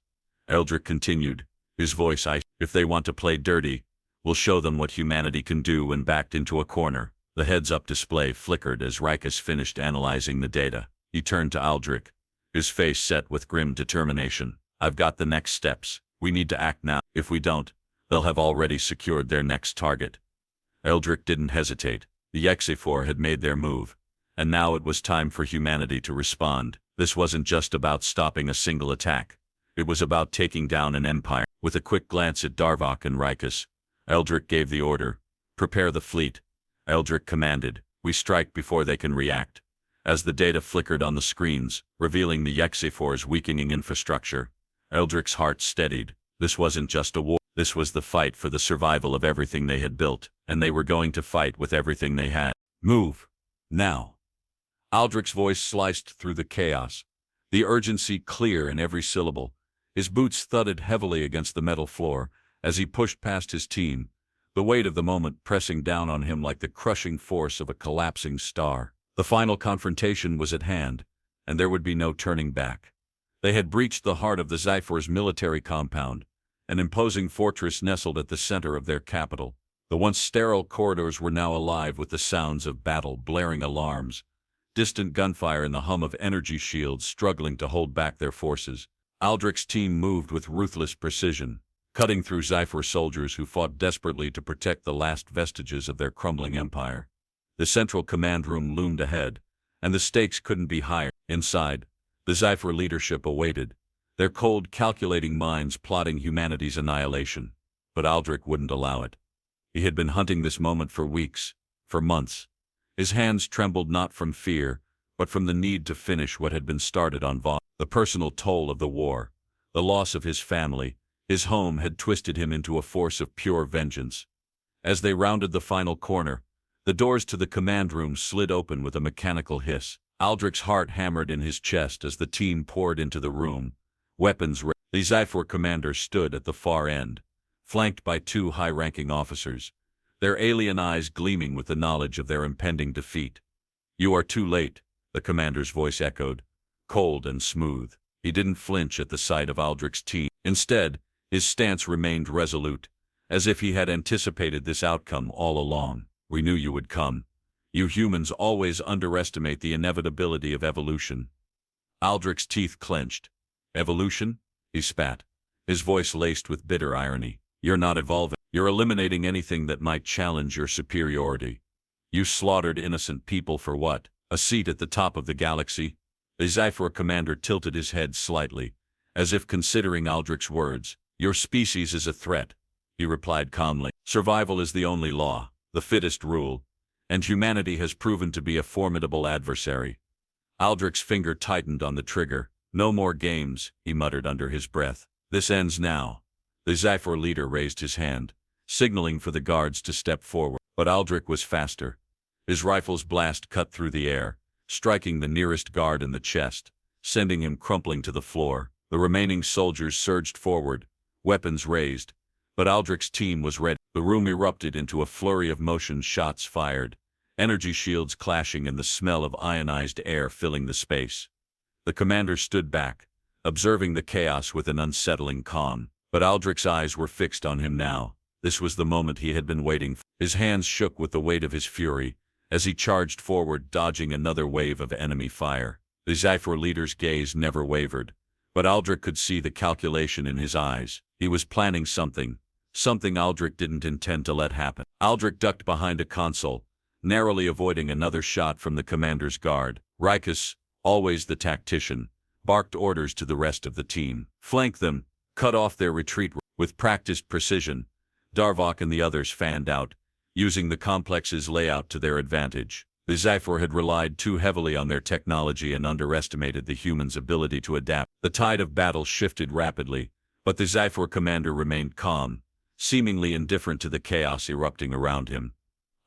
Eldrick continued, his voice ice. If they want to play dirty, we'll show them what humanity can do when backed into a corner. The heads-up display flickered as Rikus finished analyzing the data. He turned to Aldrich, his face set with grim determination. I've got the next steps. We need to act now. If we don't, they'll have already secured their next target. Aldrich didn't hesitate. The Exifor had made their move, and now it was time for humanity to respond. This wasn't just about stopping a single attack. It was about taking down an empire. With a quick glance at Darvok and Rikus, Aldrich gave the order, "Prepare the fleet." Aldrich commanded, "We strike before they can react." As the data flickered on the screens, revealing the Exifor's weakening infrastructure, Aldrich's heart steadied. This wasn't just a war. This was the fight for the survival of everything they had built, and they were going to fight with everything they had. Move. Now. Aldrich's voice sliced through the chaos, the urgency clear in every syllable. His boots thudded heavily against the metal floor as he pushed past his team, the weight of the moment pressing down on him like the crushing force of a collapsing star. The final confrontation was at hand, and there would be no turning back. They had breached the heart of the Zyphor's military compound, an imposing fortress nestled at the center of their capital. The once sterile corridors were now alive with the sounds of battle, blaring alarms, distant gunfire and the hum of energy shields struggling to hold back their forces. Aldrich's team moved with ruthless precision, cutting through Zyphor soldiers who fought desperately to protect the last vestiges of their crumbling empire. The central command room loomed ahead, and the stakes couldn't be higher. Inside, the Zyphor leadership awaited, their cold, calculating minds plotting humanity's annihilation. But Aldrich wouldn't allow it. He had been hunting this moment for weeks, for months. His hands trembled not from fear, but from the need to finish what had been started on Vaughn. The personal toll of the war, the loss of his family, his home had twisted him into a force of pure vengeance. As they rounded the final corner, the doors to the command room slid open with a mechanical hiss. Aldrich's heart hammered in his chest as the team poured into the room, weapons ready. The Zyphor commander stood at the far end, flanked by two high-ranking officers, their alien eyes gleaming with the knowledge of their impending defeat. "You are too late," the commander's voice echoed, cold and smooth. He didn't flinch at the sight of Aldrich's team. Instead, his stance remained resolute, as if he had anticipated this outcome all along. "We knew you would come. You humans always underestimate the inevitability of evolution." Aldrich's teeth clenched. "Evolution?" he spat, his voice laced with bitter irony. "You're not evolving. You're eliminating anything that might challenge your superiority. You slaughtered innocent people for what? A seat at the top of the galaxy?" The Zyphor commander tilted his head slightly, as if considering Aldrich's words. "Your species is a threat," he replied calmly. "Survival is the only law, the fittest rule, and humanity has proven to be a formidable adversary." Aldrich's finger tightened on the trigger. "No more games," he muttered under his breath. "This ends now." The Zyphor leader raised his hand, signaling for the guards to step forward. But Aldrich was faster. His rifle's blast cut through the air, striking the nearest guard in the chest, sending him crumpling to the floor. The remaining soldiers surged forward, weapons raised, but Aldrich's team was ready. The room erupted into a flurry of motion, shots fired, energy shields clashing and the smell of ionized air filling the space. The commander stood back, observing the chaos with an unsettling calm. But Aldrich's eyes were fixed on him now. This was the moment he had been waiting for. His hands shook with the weight of his fury, as he charged forward, dodging another wave of enemy fire. The Zyphor leader's gaze never wavered, but Aldrich could see the calculation in his eyes. He was planning something Aldrich didn't intend to let happen. Aldrich ducked behind a console, narrowly avoiding another shot from the commander's guard. Rikus, always the tactician, barked orders to the rest of the team. "Flank them, cut off their retreat." With practiced precision, Darvok and the others fanned out, using the complex's layout to their advantage. The Zyphor had relied too heavily on their technology and underestimated the humans' ability to adapt. The tide of battle shifted rapidly, but the Zyphor commander remained calm, seemingly indifferent to the chaos erupting around him.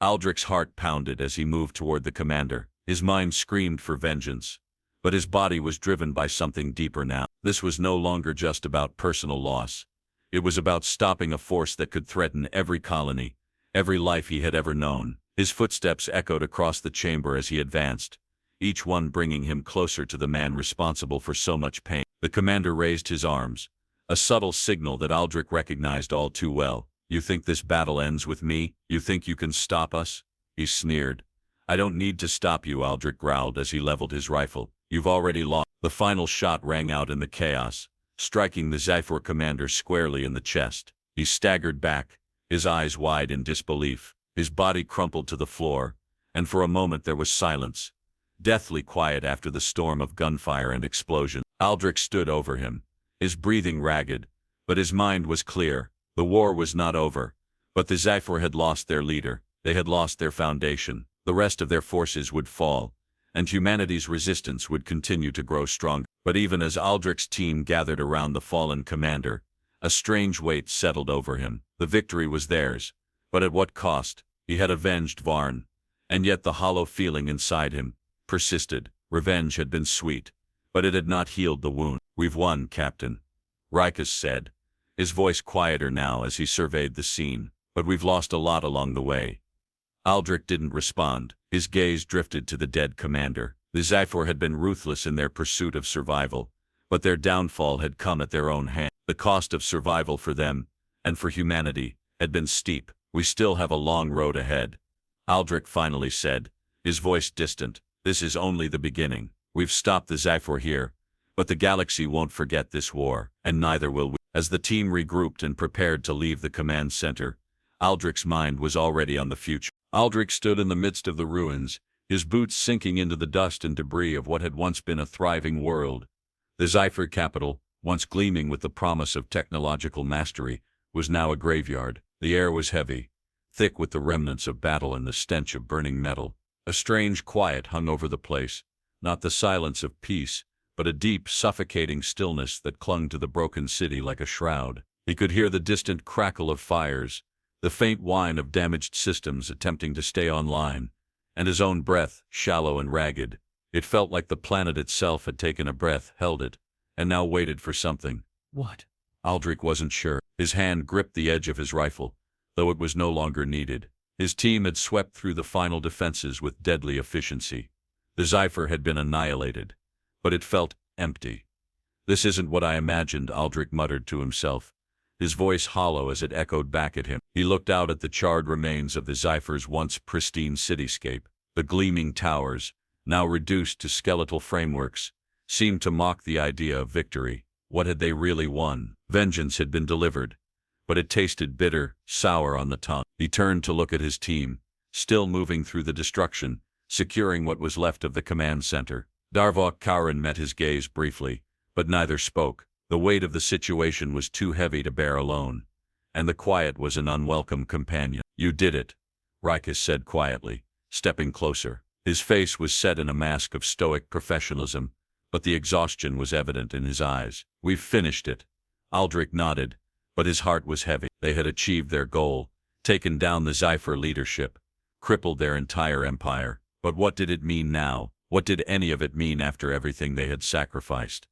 Aldrich's heart pounded as he moved toward the commander. His mind screamed for vengeance, but his body was driven by something deeper now. This was no longer just about personal loss. It was about stopping a force that could threaten every colony, every life he had ever known. His footsteps echoed across the chamber as he advanced, each one bringing him closer to the man responsible for so much pain. The commander raised his arms, a subtle signal that Aldrich recognized all too well. "You think this battle ends with me? You think you can stop us?" he sneered. I don't need to stop you, Aldrich growled as he leveled his rifle. You've already lost. The final shot rang out in the chaos, striking the Zephyr commander squarely in the chest. He staggered back, his eyes wide in disbelief. His body crumpled to the floor, and for a moment there was silence, deathly quiet after the storm of gunfire and explosion. Aldrich stood over him, his breathing ragged, but his mind was clear. The war was not over, but the Zephyr had lost their leader. They had lost their foundation. The rest of their forces would fall, and humanity's resistance would continue to grow stronger. But even as Aldrich's team gathered around the fallen commander, a strange weight settled over him. The victory was theirs, but at what cost? He had avenged Varn, and yet the hollow feeling inside him persisted. Revenge had been sweet, but it had not healed the wound. We've won, Captain, Rikus said, his voice quieter now as he surveyed the scene. But we've lost a lot along the way. Aldrich didn't respond. His gaze drifted to the dead commander. The Zephyr had been ruthless in their pursuit of survival, but their downfall had come at their own hand. The cost of survival for them, and for humanity, had been steep. We still have a long road ahead, Aldrich finally said, his voice distant. This is only the beginning. We've stopped the Zephyr here, but the galaxy won't forget this war, and neither will we. As the team regrouped and prepared to leave the command center, Aldrich's mind was already on the future. Aldrich stood in the midst of the ruins, his boots sinking into the dust and debris of what had once been a thriving world. The Zephyr capital, once gleaming with the promise of technological mastery, was now a graveyard. The air was heavy, thick with the remnants of battle and the stench of burning metal. A strange quiet hung over the place, not the silence of peace, but a deep, suffocating stillness that clung to the broken city like a shroud. He could hear the distant crackle of fires, the faint whine of damaged systems attempting to stay online, and his own breath, shallow and ragged. It felt like the planet itself had taken a breath, held it, and now waited for something. What? Aldrich wasn't sure. His hand gripped the edge of his rifle, though it was no longer needed. His team had swept through the final defenses with deadly efficiency. The Zephyr had been annihilated, but it felt empty. This isn't what I imagined, Aldrich muttered to himself, his voice hollow as it echoed back at him. He looked out at the charred remains of the Zephyr's once pristine cityscape. The gleaming towers, now reduced to skeletal frameworks, seemed to mock the idea of victory. What had they really won? Vengeance had been delivered, but it tasted bitter, sour on the tongue. He turned to look at his team, still moving through the destruction, securing what was left of the command center. Darvok Karen met his gaze briefly, but neither spoke. The weight of the situation was too heavy to bear alone, and the quiet was an unwelcome companion. You did it, Rikus said quietly, stepping closer. His face was set in a mask of stoic professionalism, but the exhaustion was evident in his eyes. We've finished it. Aldrich nodded, but his heart was heavy. They had achieved their goal, taken down the Zephyr leadership, crippled their entire empire. But what did it mean now? What did any of it mean after everything they had sacrificed?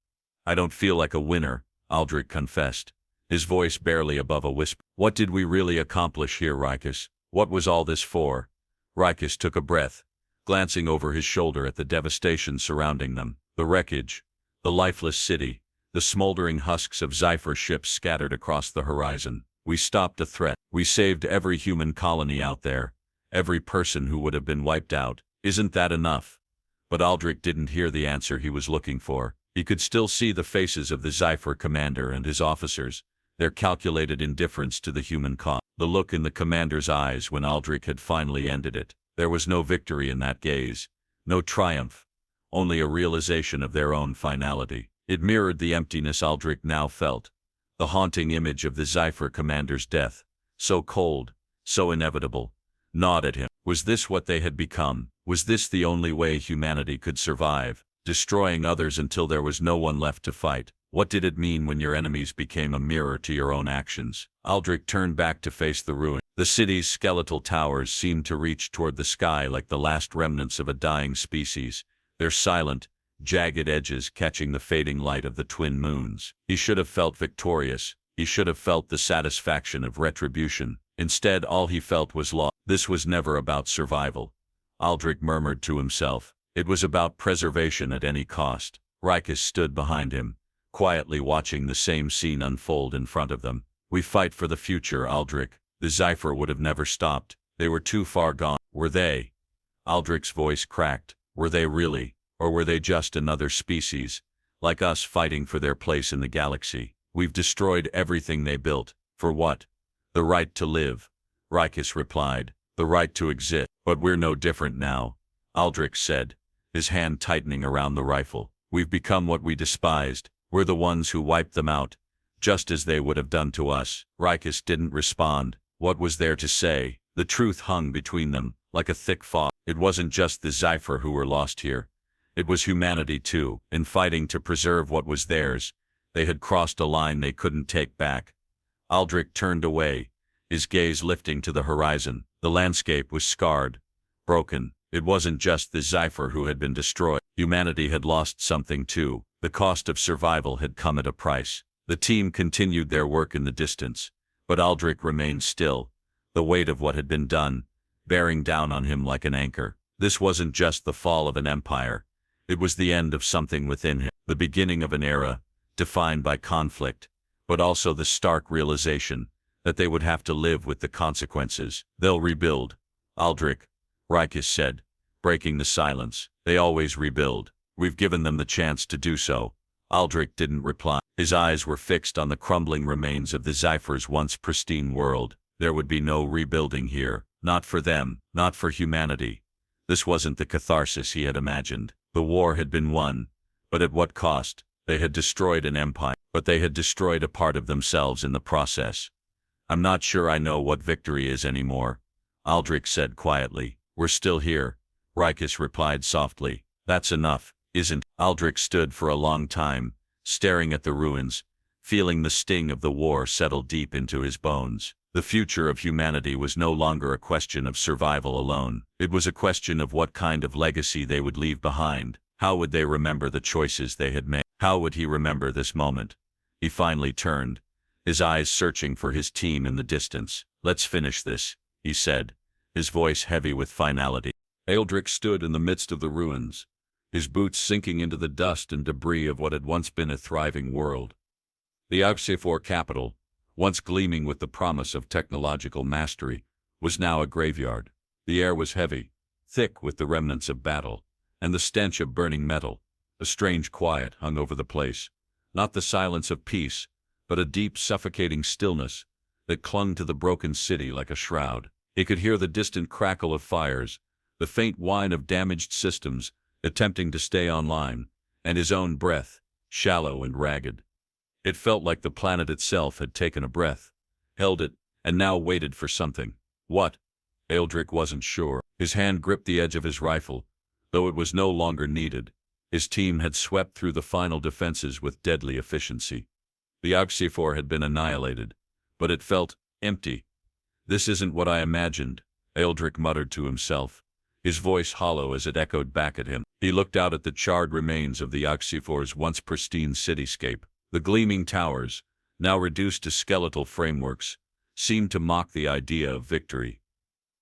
I don't feel like a winner, Aldrich confessed, his voice barely above a whisper. What did we really accomplish here, Rikus? What was all this for? Rikus took a breath, glancing over his shoulder at the devastation surrounding them. The wreckage, the lifeless city, the smoldering husks of Zephyr ships scattered across the horizon. We stopped a threat. We saved every human colony out there, every person who would have been wiped out. Isn't that enough? But Aldrich didn't hear the answer he was looking for. He could still see the faces of the Zephyr commander and his officers, their calculated indifference to the human cost. The look in the commander's eyes when Aldrich had finally ended it. There was no victory in that gaze, no triumph, only a realization of their own finality. It mirrored the emptiness Aldrich now felt, the haunting image of the Zephyr commander's death, so cold, so inevitable, gnawed at him. Was this what they had become? Was this the only way humanity could survive, destroying others until there was no one left to fight? What did it mean when your enemies became a mirror to your own actions? Aldrich turned back to face the ruin. The city's skeletal towers seemed to reach toward the sky like the last remnants of a dying species, their silent, jagged edges catching the fading light of the twin moons. He should have felt victorious. He should have felt the satisfaction of retribution. Instead, all he felt was loss. This was never about survival, Aldrich murmured to himself. It was about preservation at any cost. Rikus stood behind him, quietly watching the same scene unfold in front of them. We fight for the future, Aldrich. The Zephyr would have never stopped. They were too far gone. Were they? Aldrich's voice cracked. Were they really? Or were they just another species, like us fighting for their place in the galaxy? We've destroyed everything they built. For what? The right to live, Rikus replied. The right to exist. But we're no different now, Aldrich said, his hand tightening around the rifle. We've become what we despised. We're the ones who wiped them out, just as they would have done to us. Rikus didn't respond. What was there to say? The truth hung between them, like a thick fog. It wasn't just the Zephyr who were lost here. It was humanity too. In fighting to preserve what was theirs, they had crossed a line they couldn't take back. Aldrich turned away, his gaze lifting to the horizon. The landscape was scarred, broken. It wasn't just the Zephyr who had been destroyed. Humanity had lost something too. The cost of survival had come at a price. The team continued their work in the distance, but Aldrich remained still, the weight of what had been done bearing down on him like an anchor. This wasn't just the fall of an empire. It was the end of something within him, the beginning of an era, defined by conflict, but also the stark realization that they would have to live with the consequences. They'll rebuild, Aldrich, Rikus said, breaking the silence. They always rebuild. We've given them the chance to do so. Aldrich didn't reply. His eyes were fixed on the crumbling remains of the Zephyr's once pristine world. There would be no rebuilding here. Not for them, not for humanity. This wasn't the catharsis he had imagined. The war had been won, but at what cost? They had destroyed an empire, but they had destroyed a part of themselves in the process. I'm not sure I know what victory is anymore, Aldrich said quietly. We're still here, Rikus replied softly. That's enough, isn't it? Aldrich stood for a long time, staring at the ruins, feeling the sting of the war settle deep into his bones. The future of humanity was no longer a question of survival alone. It was a question of what kind of legacy they would leave behind. How would they remember the choices they had made? How would he remember this moment? He finally turned, his eyes searching for his team in the distance. Let's finish this, he said, his voice heavy with finality. Aldrich stood in the midst of the ruins, his boots sinking into the dust and debris of what had once been a thriving world. The Outpost capital, once gleaming with the promise of technological mastery, was now a graveyard. The air was heavy, thick with the remnants of battle, and the stench of burning metal. A strange quiet hung over the place, not the silence of peace, but a deep, suffocating stillness that clung to the broken city like a shroud. He could hear the distant crackle of fires, the faint whine of damaged systems attempting to stay online, and his own breath, shallow and ragged. It felt like the planet itself had taken a breath, held it, and now waited for something. What? Aldrich wasn't sure. His hand gripped the edge of his rifle, though it was no longer needed. His team had swept through the final defenses with deadly efficiency. The Outpost had been annihilated, but it felt empty. This isn't what I imagined, Aldrich muttered to himself, his voice hollow as it echoed back at him. He looked out at the charred remains of the Outpost's once pristine cityscape. The gleaming towers, now reduced to skeletal frameworks, seemed to mock the idea of victory.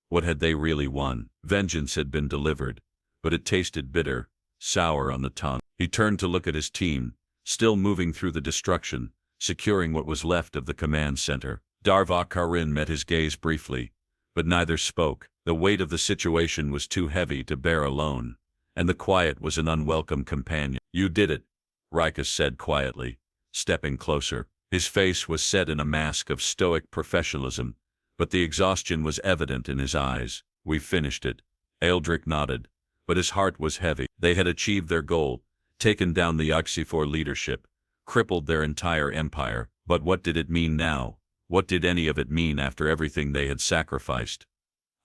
What had they really won? Vengeance had been delivered, but it tasted bitter, sour on the tongue. He turned to look at his team, still moving through the destruction, securing what was left of the command center. Darvok Karin met his gaze briefly, but neither spoke. The weight of the situation was too heavy to bear alone, and the quiet was an unwelcome companion. You did it, Rikus said quietly, stepping closer. His face was set in a mask of stoic professionalism, but the exhaustion was evident in his eyes. We finished it. Aldrich nodded, but his heart was heavy. They had achieved their goal, taken down the Outpost leadership, crippled their entire empire. But what did it mean now? What did any of it mean after everything they had sacrificed?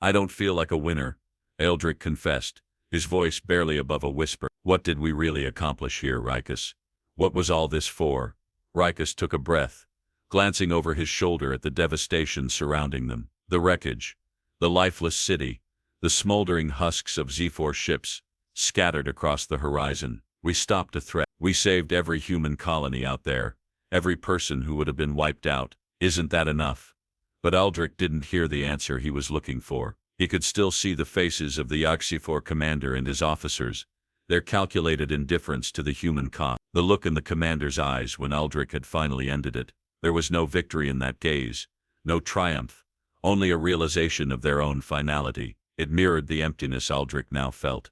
I don't feel like a winner, Aldrich confessed, his voice barely above a whisper. What did we really accomplish here, Rikus? What was all this for? Rikus took a breath, glancing over his shoulder at the devastation surrounding them. The wreckage, the lifeless city, the smoldering husks of Z4 ships, scattered across the horizon. We stopped a threat. We saved every human colony out there, every person who would have been wiped out. Isn't that enough? But Aldrich didn't hear the answer he was looking for. He could still see the faces of the Outpost commander and his officers, their calculated indifference to the human cost. The look in the commander's eyes when Aldrich had finally ended it. There was no victory in that gaze, no triumph, only a realization of their own finality. It mirrored the emptiness Aldrich now felt.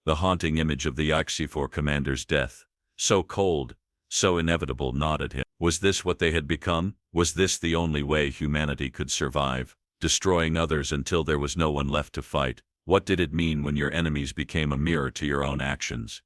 The haunting image of the Oxy-4 commander's death, so cold, so inevitable, gnawed at him. Was this what they had become? Was this the only way humanity could survive? Destroying others until there was no one left to fight? What did it mean when your enemies became a mirror to your own actions?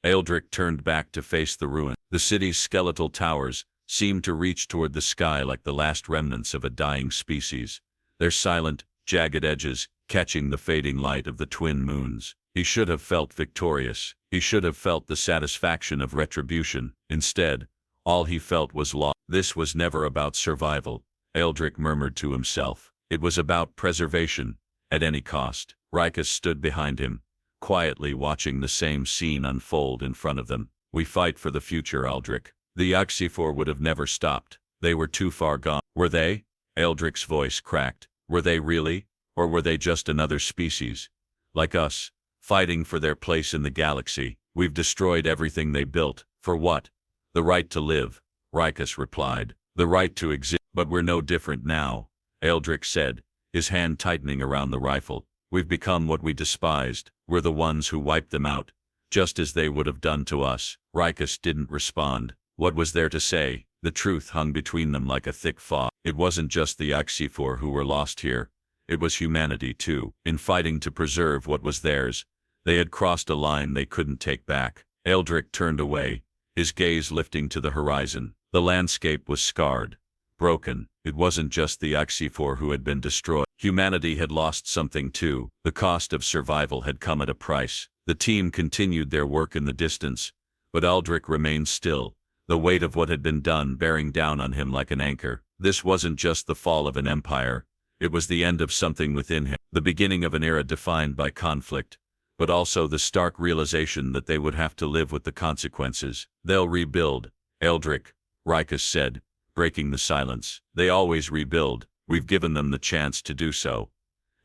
Aldrich turned back to face the ruin. The city's skeletal towers seemed to reach toward the sky like the last remnants of a dying species, their silent, jagged edges catching the fading light of the twin moons. He should have felt victorious. He should have felt the satisfaction of retribution. Instead, all he felt was loss. This was never about survival, Aldrich murmured to himself. It was about preservation, at any cost. Rikus stood behind him, quietly watching the same scene unfold in front of them. We fight for the future, Aldrich. The Oxy-4 would have never stopped. They were too far gone. Were they? Aldrich's voice cracked. Were they really? Or were they just another species, like us, fighting for their place in the galaxy? We've destroyed everything they built. For what? The right to live, Rikus replied. The right to exist. But we're no different now, Aldrich said, his hand tightening around the rifle. We've become what we despised. We're the ones who wiped them out, just as they would have done to us. Rikus didn't respond. What was there to say? The truth hung between them like a thick fog. It wasn't just the Oxy-4 who were lost here. It was humanity too. In fighting to preserve what was theirs, they had crossed a line they couldn't take back. Aldrich turned away, his gaze lifting to the horizon. The landscape was scarred, broken. It wasn't just the Oxy-4 who had been destroyed. Humanity had lost something too. The cost of survival had come at a price. The team continued their work in the distance, but Aldrich remained still, the weight of what had been done bearing down on him like an anchor. This wasn't just the fall of an empire. It was the end of something within him, the beginning of an era defined by conflict, but also the stark realization that they would have to live with the consequences. They'll rebuild, Aldrich, Rikus said, breaking the silence. They always rebuild. We've given them the chance to do so.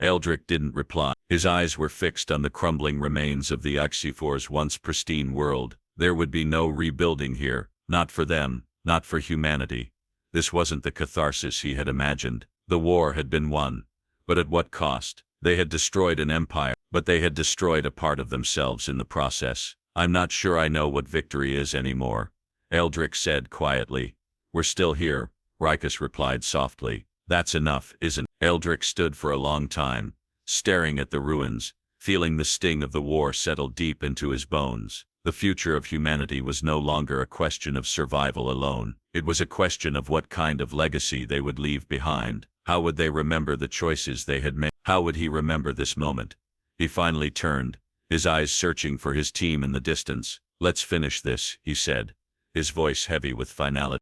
Aldrich didn't reply. His eyes were fixed on the crumbling remains of the Oxy-4's once pristine world. There would be no rebuilding here, not for them, not for humanity. This wasn't the catharsis he had imagined. The war had been won, but at what cost? They had destroyed an empire, but they had destroyed a part of themselves in the process. I'm not sure I know what victory is anymore, Aldrich said quietly. We're still here, Rikus replied softly. That's enough, isn't it? Aldrich stood for a long time, staring at the ruins, feeling the sting of the war settle deep into his bones. The future of humanity was no longer a question of survival alone. It was a question of what kind of legacy they would leave behind. How would they remember the choices they had made? How would he remember this moment? He finally turned, his eyes searching for his team in the distance. Let's finish this, he said, his voice heavy with finality.